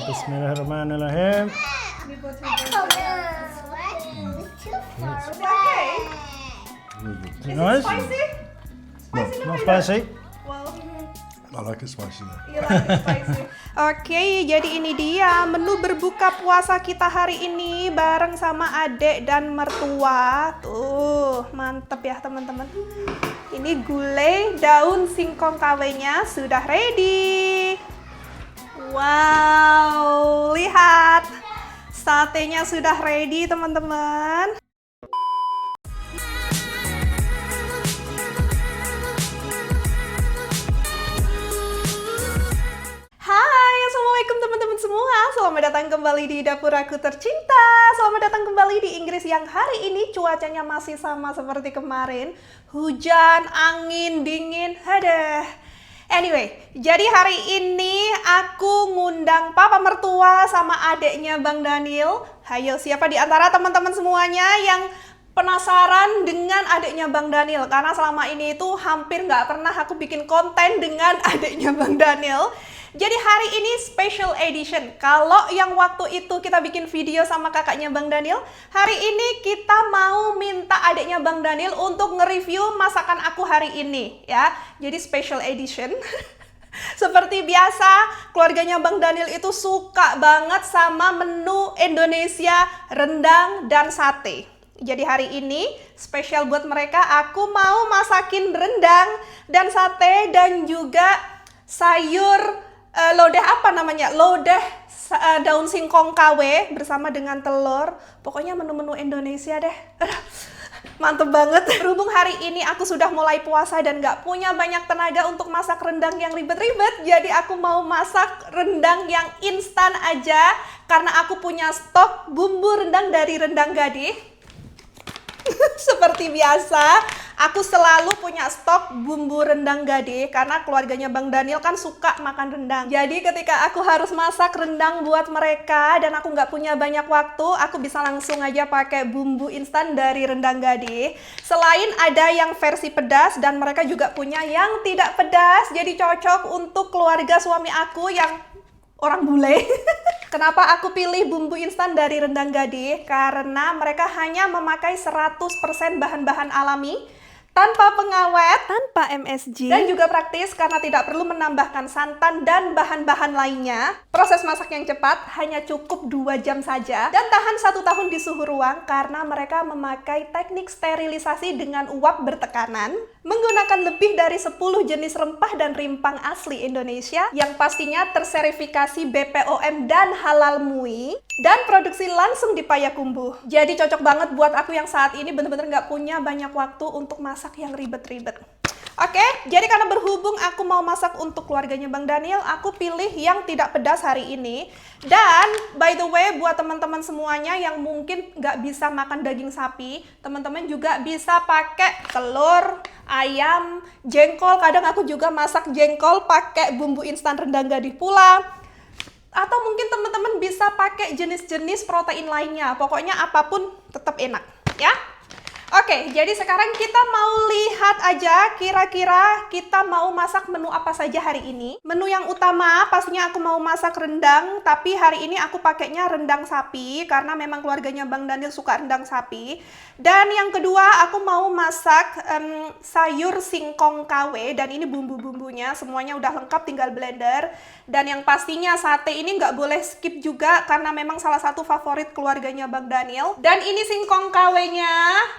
Bismillahirrahmanirrahim. Nice? Spicy? No, Spicy not na spicy. Well, I like it spicy though. you like it spicy. Oke, jadi ini dia menu berbuka puasa kita hari ini bareng sama adik dan mertua. Tuh, mantep ya teman-teman. Ini gulai daun singkong kawenya sudah ready. Wow, lihat. Satenya sudah ready teman-teman. Hai, assalamualaikum teman-teman semua. Selamat datang kembali di dapur aku tercinta. Selamat datang kembali di Inggris yang hari ini cuacanya masih sama seperti kemarin. Hujan, angin, dingin, aduh. Anyway, jadi hari ini aku ngundang papa mertua sama adeknya Bang Daniel. Hayo, siapa di antara teman-teman semuanya yang penasaran dengan adiknya Bang Daniel? Karena selama ini itu hampir nggak pernah aku bikin konten dengan adiknya Bang Daniel. Jadi hari ini special edition. Kalau yang waktu itu kita bikin video sama kakaknya Bang Daniel, hari ini kita mau minta adiknya Bang Daniel untuk nge-review masakan aku hari ini ya. Jadi special edition. Seperti biasa, keluarganya Bang Daniel itu suka banget sama menu Indonesia, rendang dan sate. Jadi hari ini spesial buat mereka, aku mau masakin rendang dan sate dan juga sayur lodeh apa namanya? Lodeh daun singkong KW bersama dengan telur. Pokoknya menu-menu Indonesia deh. Mantep banget. Berhubung hari ini aku sudah mulai puasa dan gak punya banyak tenaga untuk masak rendang yang ribet-ribet, jadi aku mau masak rendang yang instan aja karena aku punya stok bumbu rendang dari Rendang Gadih. Seperti biasa, aku selalu punya stok bumbu rendang Gadih karena keluarganya Bang Daniel kan suka makan rendang. Jadi ketika aku harus masak rendang buat mereka dan aku nggak punya banyak waktu, aku bisa langsung aja pakai bumbu instan dari Rendang Gadih. Selain ada yang versi pedas dan mereka juga punya yang tidak pedas, jadi cocok untuk keluarga suami aku yang orang bule. Kenapa aku pilih bumbu instan dari Rendang Gadih? Karena mereka hanya memakai 100% bahan-bahan alami, tanpa pengawet, tanpa MSG, dan juga praktis karena tidak perlu menambahkan santan dan bahan-bahan lainnya. Proses masak yang cepat, hanya cukup 2 jam saja, dan tahan 1 tahun di suhu ruang karena mereka memakai teknik sterilisasi dengan uap bertekanan, menggunakan lebih dari 10 jenis rempah dan rimpang asli Indonesia yang pastinya terserifikasi BPOM dan Halal MUI, dan produksi langsung di Payakumbuh. Jadi cocok banget buat aku yang saat ini bener-bener nggak punya banyak waktu untuk masak yang ribet-ribet. Oke, jadi karena berhubung aku mau masak untuk keluarganya Bang Daniel, aku pilih yang tidak pedas hari ini. Dan by the way, buat teman-teman semuanya yang mungkin nggak bisa makan daging sapi, teman-teman juga bisa pakai telur, ayam, jengkol. Kadang aku juga masak jengkol pakai bumbu instan Rendang Gadih pula. Atau mungkin teman-teman bisa pakai jenis-jenis protein lainnya. Pokoknya apapun tetap enak, ya. Oke, jadi sekarang kita mau lihat aja kira-kira kita mau masak menu apa saja hari ini. Menu yang utama pastinya aku mau masak rendang, tapi hari ini aku pakainya rendang sapi karena memang keluarganya Bang Daniel suka rendang sapi. Dan yang kedua aku mau masak sayur singkong KW dan ini bumbu-bumbunya semuanya udah lengkap tinggal blender. Dan yang pastinya sate ini nggak boleh skip juga karena memang salah satu favorit keluarganya Bang Daniel. Dan ini singkong KW-nya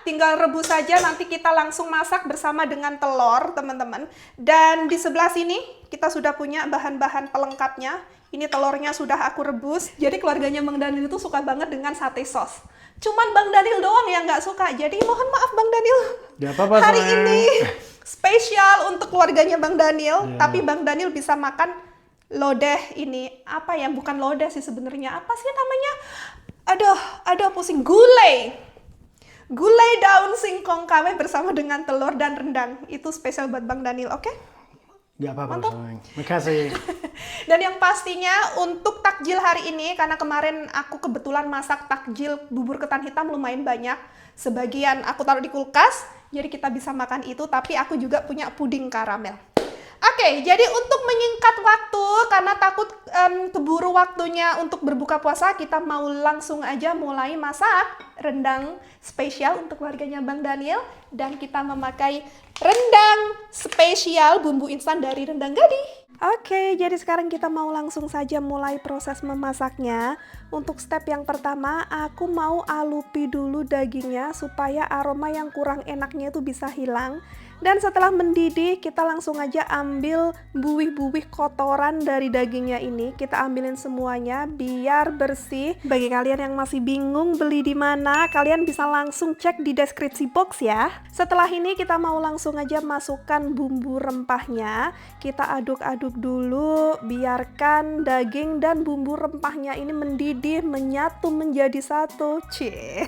tinggal rebus saja, nanti kita langsung masak bersama dengan telur, teman-teman. Dan di sebelah sini kita sudah punya bahan-bahan pelengkapnya. Ini telurnya sudah aku rebus. Jadi keluarganya Bang Daniel itu suka banget dengan sate sos. Cuman Bang Daniel doang yang nggak suka. Jadi mohon maaf Bang Daniel. Gak apa-apa, hari sayang. ini spesial untuk keluarganya Bang Daniel. Ya. Tapi Bang Daniel bisa makan lodeh ini. Apa ya? Bukan lodeh sih sebenarnya. Apa sih namanya? Aduh pusing. Gulai. Gulai daun singkong KW bersama dengan telur dan rendang. Itu spesial buat Bang Daniel, oke? Gak apa-apa, sayang. Makasih. Dan yang pastinya untuk takjil hari ini, karena kemarin aku kebetulan masak takjil bubur ketan hitam lumayan banyak. Sebagian aku taruh di kulkas, jadi kita bisa makan itu, tapi aku juga punya puding karamel. Oke, jadi untuk menyingkat waktu, karena takut keburu waktunya untuk berbuka puasa, kita mau langsung aja mulai masak rendang spesial untuk keluarganya Bang Daniel. Dan kita memakai rendang spesial bumbu instan dari Rendang Gadih. Oke, jadi sekarang kita mau langsung saja mulai proses memasaknya. Untuk step yang pertama, aku mau alupi dulu dagingnya supaya aroma yang kurang enaknya itu bisa hilang. Dan setelah mendidih, kita langsung aja ambil buih-buih kotoran dari dagingnya ini. Kita ambilin semuanya biar bersih. Bagi kalian yang masih bingung beli di mana, kalian bisa langsung cek di deskripsi box ya. Setelah ini kita mau langsung aja masukkan bumbu rempahnya. Kita aduk-aduk dulu, biarkan daging dan bumbu rempahnya ini mendidih, menyatu menjadi satu. Cie.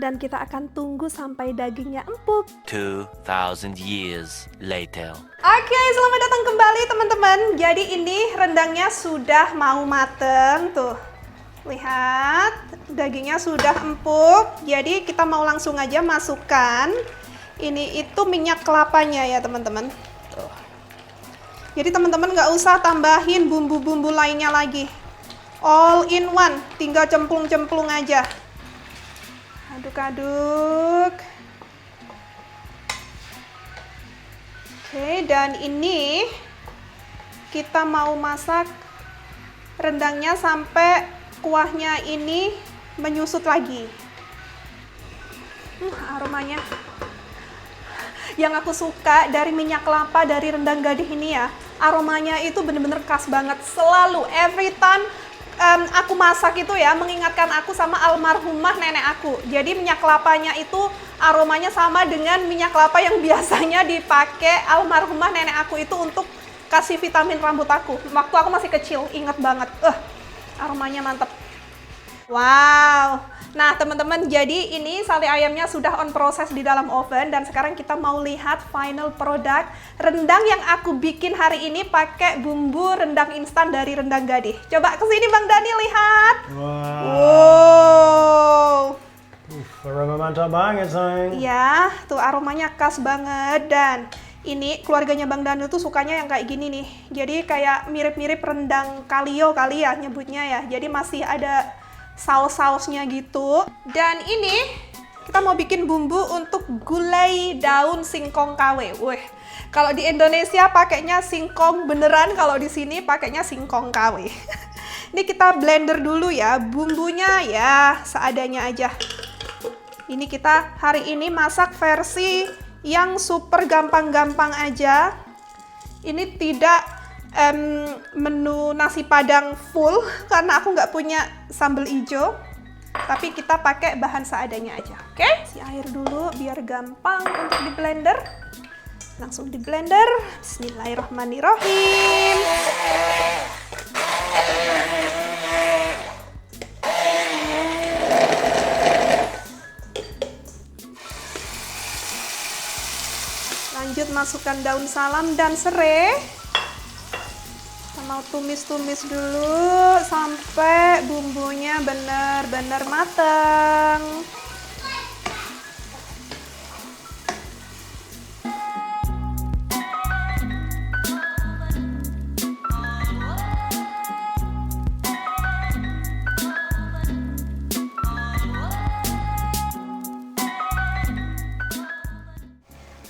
Dan kita akan tunggu sampai dagingnya empuk. 2,000 years later. Oke, selamat datang kembali teman-teman. Jadi ini rendangnya sudah mau mateng tuh. Lihat, dagingnya sudah empuk. Jadi kita mau langsung aja masukkan. Ini itu minyak kelapanya ya teman-teman. Tuh. Jadi teman-teman nggak usah tambahin bumbu-bumbu lainnya lagi. All in one, tinggal cemplung-cemplung aja. Aduk-aduk. Oke, dan ini kita mau masak rendangnya sampai kuahnya ini menyusut lagi. Aromanya. Yang aku suka dari minyak kelapa dari Rendang Gadih ini ya, aromanya itu bener-bener khas banget. Selalu, every time aku masak itu ya, mengingatkan aku sama almarhumah nenek aku. Jadi minyak kelapanya itu aromanya sama dengan minyak kelapa yang biasanya dipakai almarhumah nenek aku itu untuk kasih vitamin rambut aku. Waktu aku masih kecil, inget banget. Aromanya mantep. Wow. Nah teman-teman, jadi ini sate ayamnya sudah on proses di dalam oven. Dan sekarang kita mau lihat final product rendang yang aku bikin hari ini pakai bumbu rendang instan dari Rendang Gadih. Coba kesini Bang Dani lihat. Wow. Aroma mantap banget sayang. Ya, tuh aromanya khas banget. Dan ini keluarganya Bang Daniel tuh sukanya yang kayak gini nih. Jadi kayak mirip-mirip rendang kalio kali ya nyebutnya ya. Jadi masih ada saus-sausnya gitu. Dan ini kita mau bikin bumbu untuk gulai daun singkong KW. Wih, kalau di Indonesia pakainya singkong beneran, kalau di sini pakainya singkong KW. Ini kita blender dulu ya, bumbunya ya seadanya aja. Ini kita hari ini masak versi yang super gampang-gampang aja. Ini tidak menu nasi padang full karena aku nggak punya sambal hijau, tapi kita pakai bahan seadanya aja. Oke, si air dulu biar gampang untuk di blender. Langsung di blender. Bismillahirrahmanirrahim. Lanjut masukkan daun salam dan serai. Mau tumis-tumis dulu sampai bumbunya benar-benar matang.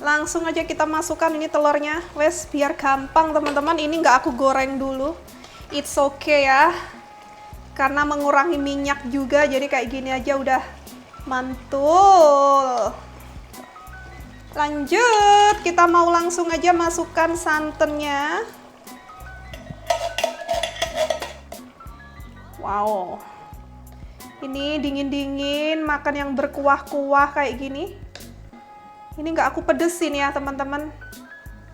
Langsung aja kita masukkan ini telurnya, wes biar gampang teman-teman. Ini nggak aku goreng dulu, it's okay ya, karena mengurangi minyak juga. Jadi kayak gini aja udah mantul. Lanjut, kita mau langsung aja masukkan santannya. Wow, ini dingin-dingin makan yang berkuah-kuah kayak gini. Ini nggak aku pedesin ya teman-teman,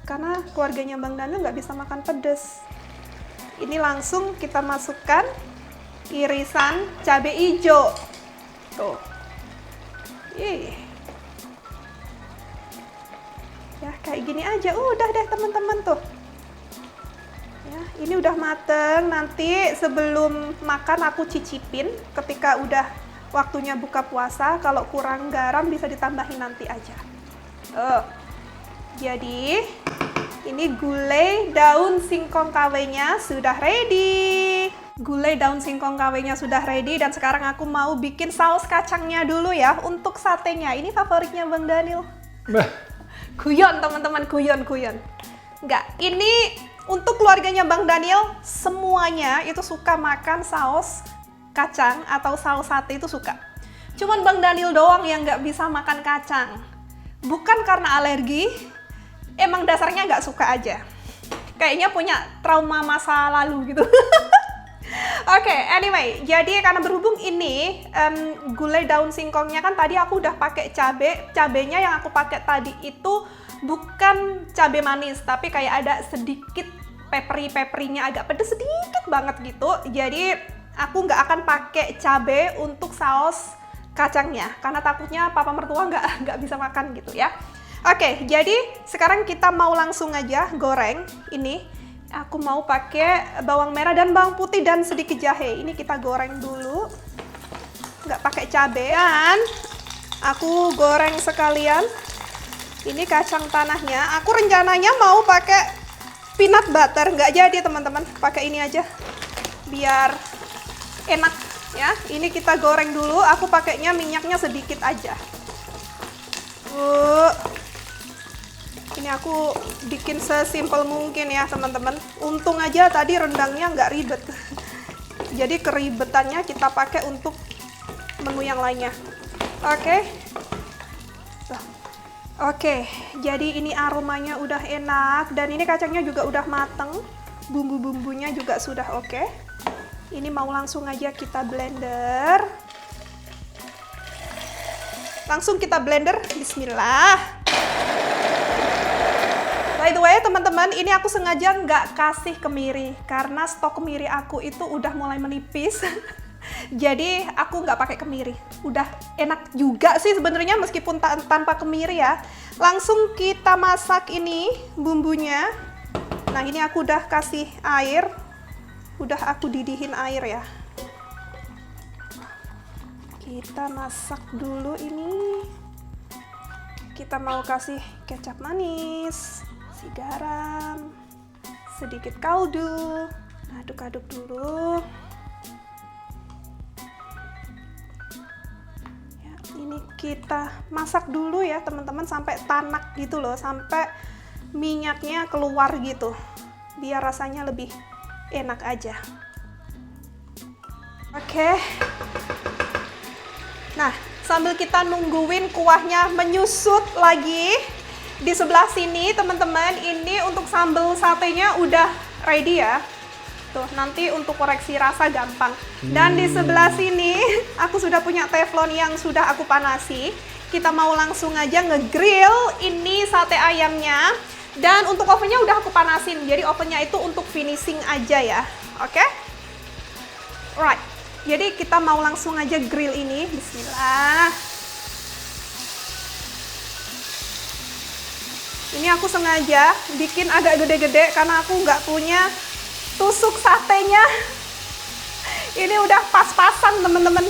karena keluarganya Bang Daniel nggak bisa makan pedes. Ini langsung kita masukkan irisan cabai hijau. Tuh. Ya kayak gini aja, udah deh teman-teman tuh. Ya, ini udah mateng. Nanti sebelum makan aku cicipin ketika udah waktunya buka puasa. Kalau kurang garam bisa ditambahin nanti aja. Jadi Ini gulai daun singkong KW-nya sudah ready. Gulai daun singkong KW-nya sudah ready dan sekarang aku mau bikin saus kacangnya dulu ya untuk satenya. Ini favoritnya Bang Daniel. Guyon teman-teman, guyon. Enggak, ini untuk keluarganya Bang Daniel semuanya itu suka makan saus kacang atau saus sate itu suka. Cuman Bang Daniel doang yang nggak bisa makan kacang. Bukan karena alergi, emang dasarnya nggak suka aja. Kayaknya punya trauma masa lalu gitu. Oke, anyway, jadi karena berhubung ini gulai daun singkongnya kan tadi aku udah pakai cabenya yang aku pakai tadi itu bukan cabai manis, tapi kayak ada sedikit peppery-nya agak pedes sedikit banget gitu. Jadi aku nggak akan pakai cabai untuk saus kacangnya karena takutnya papa mertua nggak bisa makan gitu ya. Oke, jadi sekarang kita mau langsung aja goreng ini. Aku mau pakai bawang merah dan bawang putih dan sedikit jahe. Ini kita goreng dulu, nggak pakai cabai. Dan aku goreng sekalian ini kacang tanahnya. Aku rencananya mau pakai peanut butter, nggak jadi teman-teman. Pakai ini aja, biar enak ya. Ini kita goreng dulu. Aku pakainya minyaknya sedikit aja. Ini aku bikin sesimpel mungkin ya teman-teman. Untung aja tadi rendangnya nggak ribet. Jadi keribetannya kita pakai untuk menu yang lainnya. Oke, jadi ini aromanya udah enak dan ini kacangnya juga udah mateng. Bumbu-bumbunya juga sudah oke. Ini mau langsung aja kita blender. Langsung kita blender, bismillah. By the way teman-teman, ini aku sengaja nggak kasih kemiri karena stok kemiri aku itu udah mulai menipis. Jadi aku nggak pakai kemiri. Udah enak juga sih sebenarnya meskipun tanpa kemiri ya. Langsung kita masak ini bumbunya. Nah ini aku udah kasih air. Udah aku didihin air ya. Kita masak dulu ini. Kita mau kasih kecap manis, si garam, sedikit kaldu. Aduk-aduk dulu. Ya, ini kita masak dulu ya teman-teman sampai tanak gitu loh, sampai minyaknya keluar gitu. Biar rasanya lebih enak aja. Oke. Nah, sambil kita nungguin kuahnya menyusut lagi, di sebelah sini teman-teman, ini untuk sambal satenya udah ready ya. Tuh, nanti untuk koreksi rasa gampang. Dan di sebelah sini, aku sudah punya teflon yang sudah aku panasi. Kita mau langsung aja nge-grill ini sate ayamnya. Dan untuk ovennya udah aku panasin, jadi ovennya itu untuk finishing aja ya, oke? Alright, jadi kita mau langsung aja grill ini, bismillah. Ini aku sengaja bikin agak gede-gede karena aku nggak punya tusuk satenya. Ini udah pas-pasan teman-teman.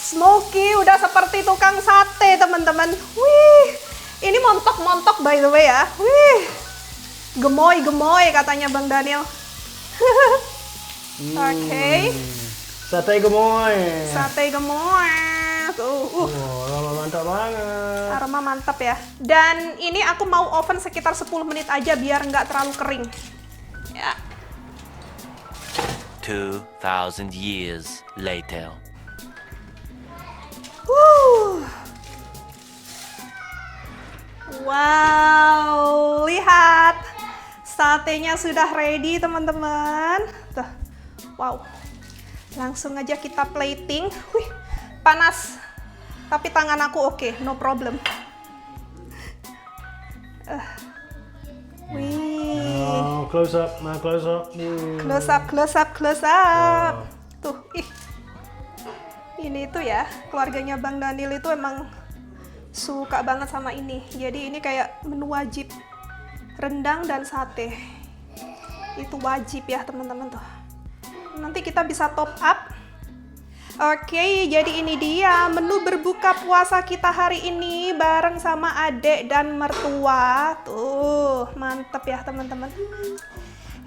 Smoky udah seperti tukang sate teman-teman. Wih, ini montok-montok by the way ya. Wih, gemoy-gemoy katanya Bang Daniel. Oke. Sate gemoy. Sate gemoy. Tuh, aroma mantap banget. Aroma mantap ya. Dan ini aku mau oven sekitar 10 menit aja biar nggak terlalu kering. Ya. 2,000 years later. Wow, lihat. Satenya sudah ready teman-teman. Tuh, wow. Langsung aja kita plating. Wih, panas. Tapi tangan aku oke, no problem. Wih. Oh, close up, nah close up. Close up. Tuh, ih. Ini tuh ya, keluarganya Bang Daniel itu emang suka banget sama ini. Jadi ini kayak menu wajib. Rendang dan sate. Itu wajib ya teman-teman tuh. Nanti kita bisa top up Oke, jadi ini dia menu berbuka puasa kita hari ini bareng sama adik dan mertua. Tuh, mantep ya teman-teman.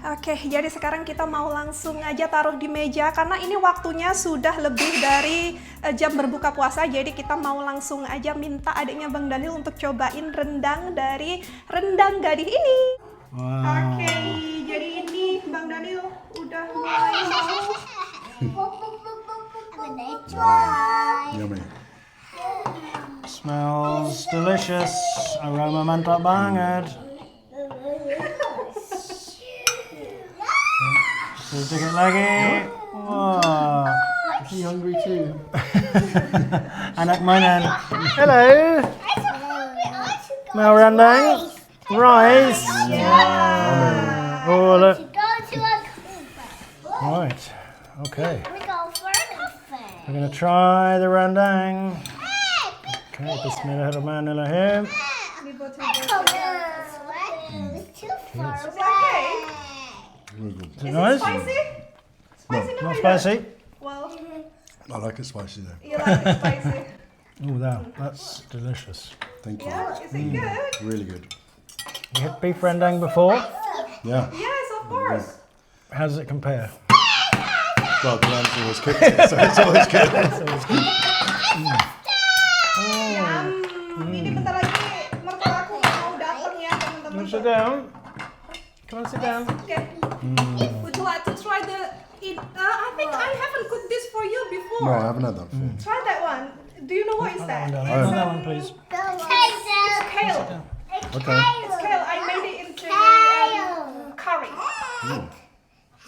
Oke, jadi sekarang kita mau langsung aja taruh di meja karena ini waktunya sudah lebih dari jam berbuka puasa. Jadi kita mau langsung aja minta adiknya Bang Daniel untuk cobain rendang dari Rendang Gadih ini. Wow. Oke, jadi ini Bang Daniel udah mulai mau. Yummy. Smells delicious. Aroma mantap banget. Sedikit lagi. Wah. Is he hungry too? Anak mainan. Hello. Mau rendang? Rice. Yeah. Oh, look. Right. Okay. We're going to try the rendang. Okay, bismillahirrahmanirrahim. Is it nice? Spicy? Spicy? Not spicy? Well, I like it spicy though. you like it spicy. Oh, that's delicious. Thank you. Yeah, is it good? Really good. You had beef rendang before? Yeah. Yes, of course. How does it compare? Well, Glen's always cooked it, so it's always good. Ini bentar lagi mertua aku mau datang ya teman-teman. Sit down. Come on, sit down. Okay. Would you like to try the? I think I haven't cooked this for you before. No, I haven't had that before. Try that one. Do you know what is that? Have that one, please. It's kale. Okay. It's kale. I made it into curry.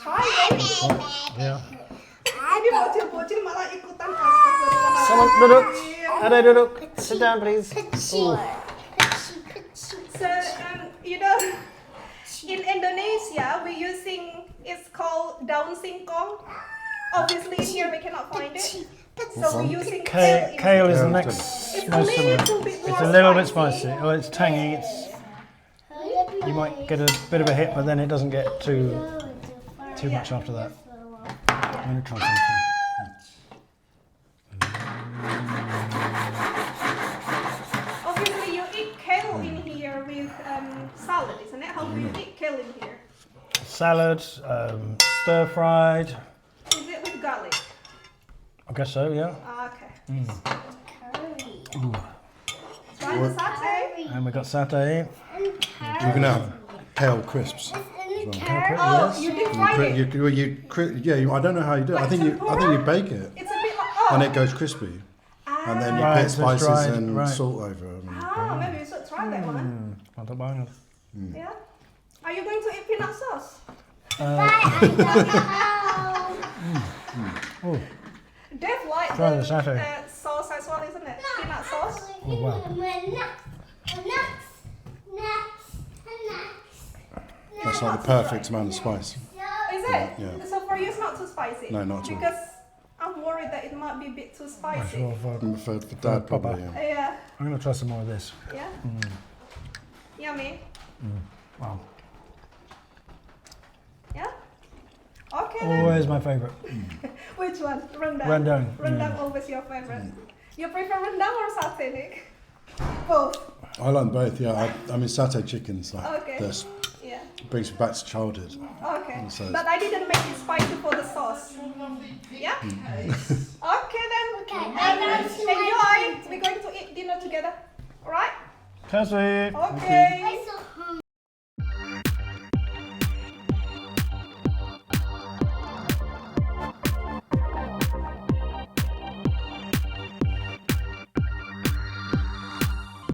Try it. Yeah. Ini bocil-bocil malah ikutan astagfirullahaladzim. Come on, duduk. Ada duduk. Sit down, please. So, you know, in Indonesia, we're using, it's called daun singkong. Obviously, here we cannot find it. So we're using kale. Kale is the Yeah, next It's a most similar. little bit more It's a little bit spicy. spicy. Oh, it's tangy. You might get a bit of a hit, but then it doesn't get too much after that. I'm going to try something. Obviously, you eat kale in here with salad, isn't it? How do you eat kale in here? Salad, stir fried. Is it with garlic? I guess so, yeah. Okay. Try the satay. And we got satay. You can have kale crisps. Oh, you deep fried it. I don't know how you do it. I think you bake it It's a bit like, and it goes crispy, and then you Right, put so it's spices dried, and right. salt over them. maybe you should try that one. Mantap banget. Yeah. Are you going to eat peanut sauce? Oh, Dave likes Try the satay. sauce as well, isn't it? Peanut sauce. oh wow. That's like the perfect amount of spice. Is it? Yeah. So for you, it's not too spicy. No, not at all. Because I'm worried that it might be a bit too spicy. Sure, For Dad, probably. Yeah. Yeah. I'm going to try some more of this. Yeah. Yummy. Wow. Yeah. Okay. Then. Always my favourite. Which one? Rendang. Rendang, Rendang always your favorite. You prefer rendang or satay, Nick? Both. I like both. Yeah, I mean satay chicken's like Okay. this. Yeah. Brings you back to childhood. Okay. So- But I didn't make it spicy for the sauce. Yeah? Okay then. Enjoy. We're going to eat dinner together. Alright? Cassie. Okay.